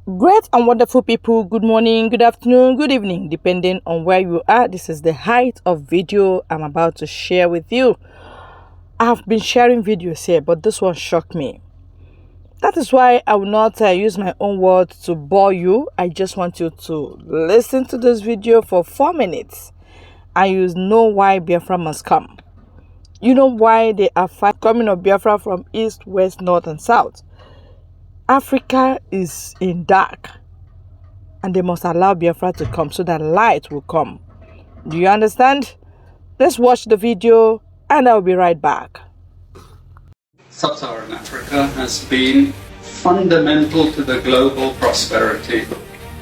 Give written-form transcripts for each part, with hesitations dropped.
Great and wonderful people, good morning, good afternoon, good evening, depending on where you are. This is the height of video I'm about to share with you. I've been sharing videos here, but this one shocked me. That is why I will not use my own words to bore you. I just want you to listen to this video for 4 minutes and you know why Biafra must come. You know why they are coming of Biafra from east, west, north, and south. Africa is in dark and they must allow Biafra to come so that light will come. Do you understand? Let's watch the video and I'll be right back. Sub-Saharan Africa has been fundamental to the global prosperity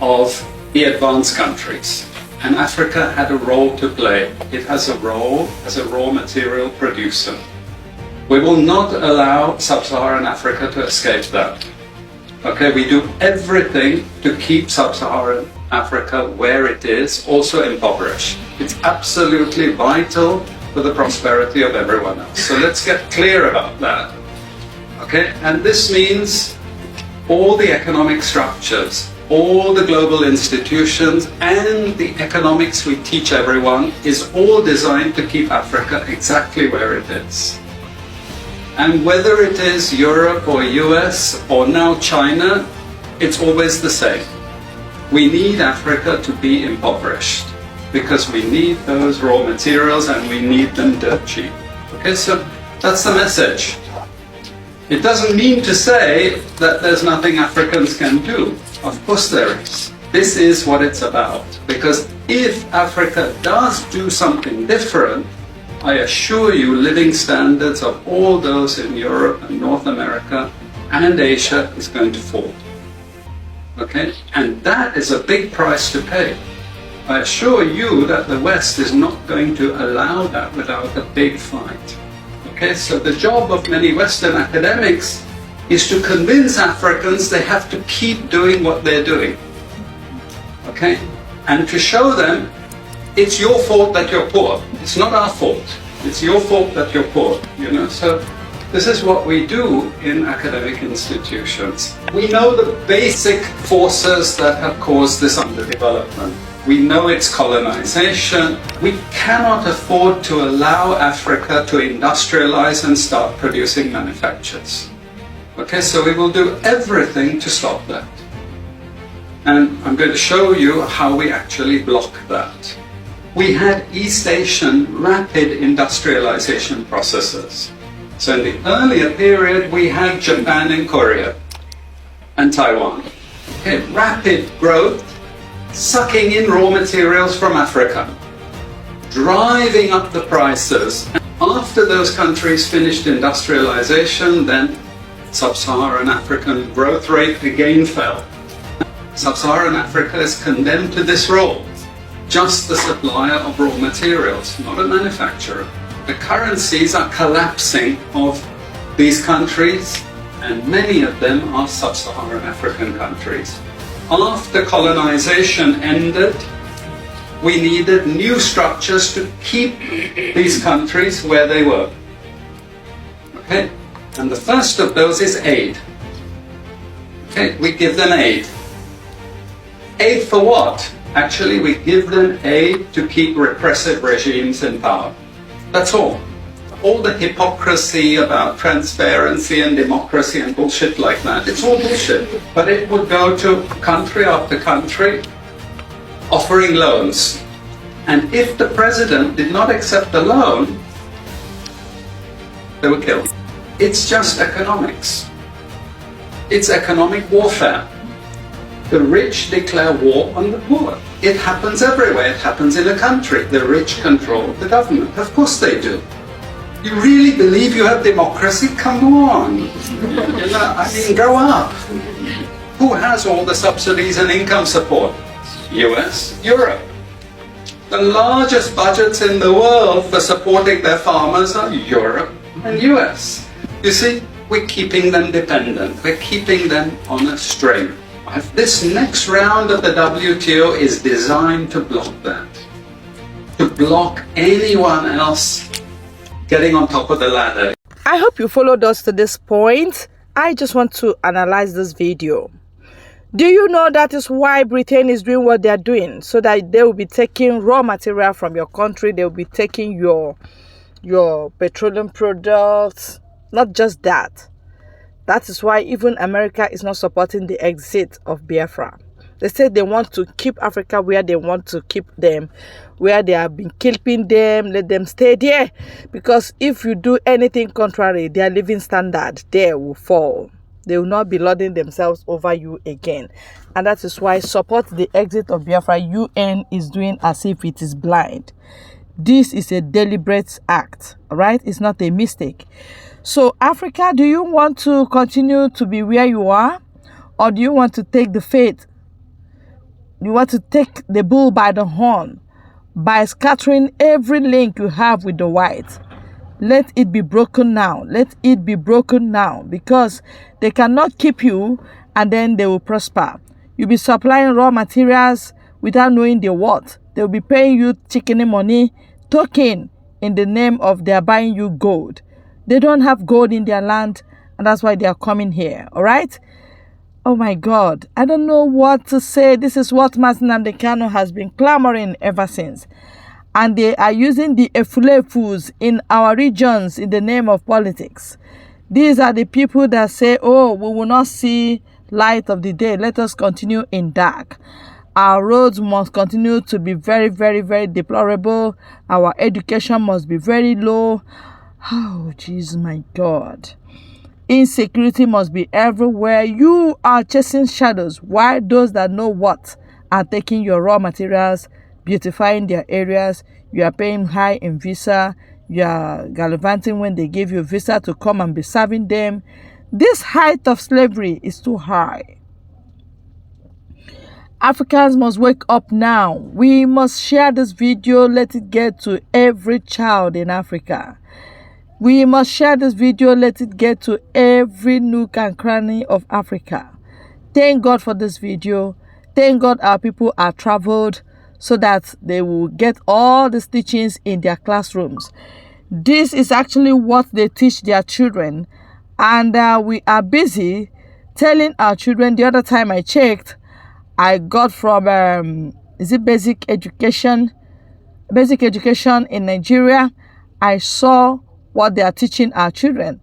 of the advanced countries. And Africa had a role to play. It has a role as a raw material producer. We will not allow Sub-Saharan Africa to escape that. Okay, we do everything to keep Sub-Saharan Africa where it is, also impoverished. It's absolutely vital for the prosperity of everyone else. So let's get clear about that. Okay, and this means all the economic structures, all the global institutions, and the economics we teach everyone is all designed to keep Africa exactly where it is. And whether it is Europe or US or now China, it's always the same. We need Africa to be impoverished because we need those raw materials and we need them dirt cheap. Okay, so that's the message. It doesn't mean to say that there's nothing Africans can do. Of course there is. This is what it's about. Because if Africa does do something different, I assure you, living standards of all those in Europe and North America and Asia is going to fall. Okay? And that is a big price to pay. I assure you that the West is not going to allow that without a big fight. Okay? So the job of many Western academics is to convince Africans they have to keep doing what they're doing. Okay? And to show them it's your fault that you're poor. It's not our fault. It's your fault that you're poor, you know. So this is what we do in academic institutions. We know the basic forces that have caused this underdevelopment. We know it's colonization. We cannot afford to allow Africa to industrialize and start producing manufactures. Okay, so we will do everything to stop that. And I'm going to show you how we actually block that. We had East Asian rapid industrialization processes. So in the earlier period, we had Japan and Korea and Taiwan. Okay, rapid growth, sucking in raw materials from Africa, driving up the prices. And after those countries finished industrialization, then Sub-Saharan African growth rate again fell. Sub-Saharan Africa is condemned to this role. Just the supplier of raw materials, not a manufacturer. The currencies are collapsing of these countries, and many of them are sub-Saharan African countries. After colonization ended, we needed new structures to keep these countries where they were. Okay? And the first of those is aid. Okay? We give them aid. Aid for what? Actually, we give them aid to keep repressive regimes in power. That's all. All the hypocrisy about transparency and democracy and bullshit like that, it's all bullshit. But it would go to country after country offering loans. And if the president did not accept the loan, they were killed. It's just economics. It's economic warfare. The rich declare war on the poor. It happens everywhere. It happens in a country. The rich control the government. Of course they do. You really believe you have democracy? Come on. You know, I mean, grow up. Who has all the subsidies and income support? US, Europe. The largest budgets in the world for supporting their farmers are Europe and US. You see, we're keeping them dependent. We're keeping them on a string. This next round of the WTO is designed to block that. To block anyone else getting on top of the ladder. I hope you followed us to this point. I just want to analyze this video. Do you know that is why Britain is doing what they are doing? So that they will be taking raw material from your country. They will be taking your petroleum products. Not just that. That is why even America is not supporting the exit of Biafra. They say they want to keep Africa where they want to keep them, where they have been keeping them, let them stay there. Because if you do anything contrary, their living standard there will fall. They will not be lording themselves over you again. And that is why support the exit of Biafra. UN is doing as if it is blind. This is a deliberate act, right? It's not a mistake. So Africa, do you want to continue to be where you are? Or do you want to take the fate? You want to take the bull by the horn by scattering every link you have with the white? Let it be broken now. Let it be broken now, because they cannot keep you and then they will prosper. You'll be supplying raw materials without knowing the what. They'll be paying you chicken money, token, in the name of they're buying you gold. They don't have gold in their land, and that's why they are coming here. All right? Oh my God. I don't know what to say. This is what Mazi Nnamdi Kanu has been clamoring ever since. And they are using the efulefus in our regions in the name of politics. These are the people that say, oh, we will not see light of the day. Let us continue in dark. Our roads must continue to be very, very, very deplorable. Our education must be very low. Oh, jeez, my God. Insecurity must be everywhere. You are chasing shadows, while those that know what are taking your raw materials, beautifying their areas. You are paying high in visa. You are gallivanting when they give you a visa to come and be serving them. This height of slavery is too high. Africans must wake up now. We must share this video. Let it get to every child in Africa. We must share this video. Let it get to every nook and cranny of Africa. Thank God for this video. Thank God our people are traveled so that they will get all these teachings in their classrooms. This is actually what they teach their children. And we are busy telling our children. The other time I checked, I got from, is it basic education? Basic education in Nigeria. I saw what they are teaching our children.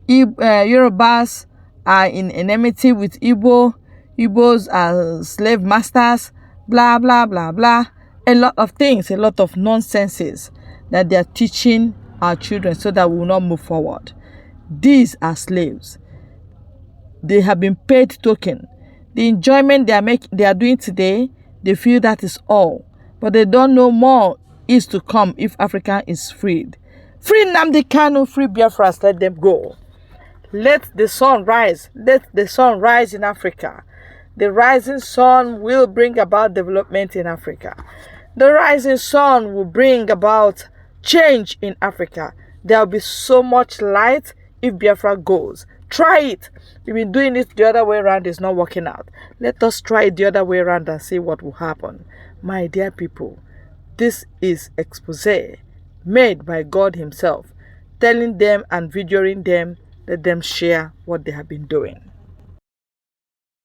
Yorubas are in enmity with Igbo. Igbos are slave masters. Blah, blah, blah, blah. A lot of things, a lot of nonsenses that they are teaching our children so that we will not move forward. These are slaves. They have been paid token. The enjoyment they are doing today, they feel that is all. But they don't know more is to come if Africa is freed. Free Nnamdi Kanu, free Biafra, let them go. Let the sun rise. Let the sun rise in Africa. The rising sun will bring about development in Africa. The rising sun will bring about change in Africa. There will be so much light if Biafra goes. Try it. We've been doing it the other way around. It's not working out. Let us try it the other way around and see what will happen. My dear people, this is expose made by God himself, telling them and videoing them, let them share what they have been doing.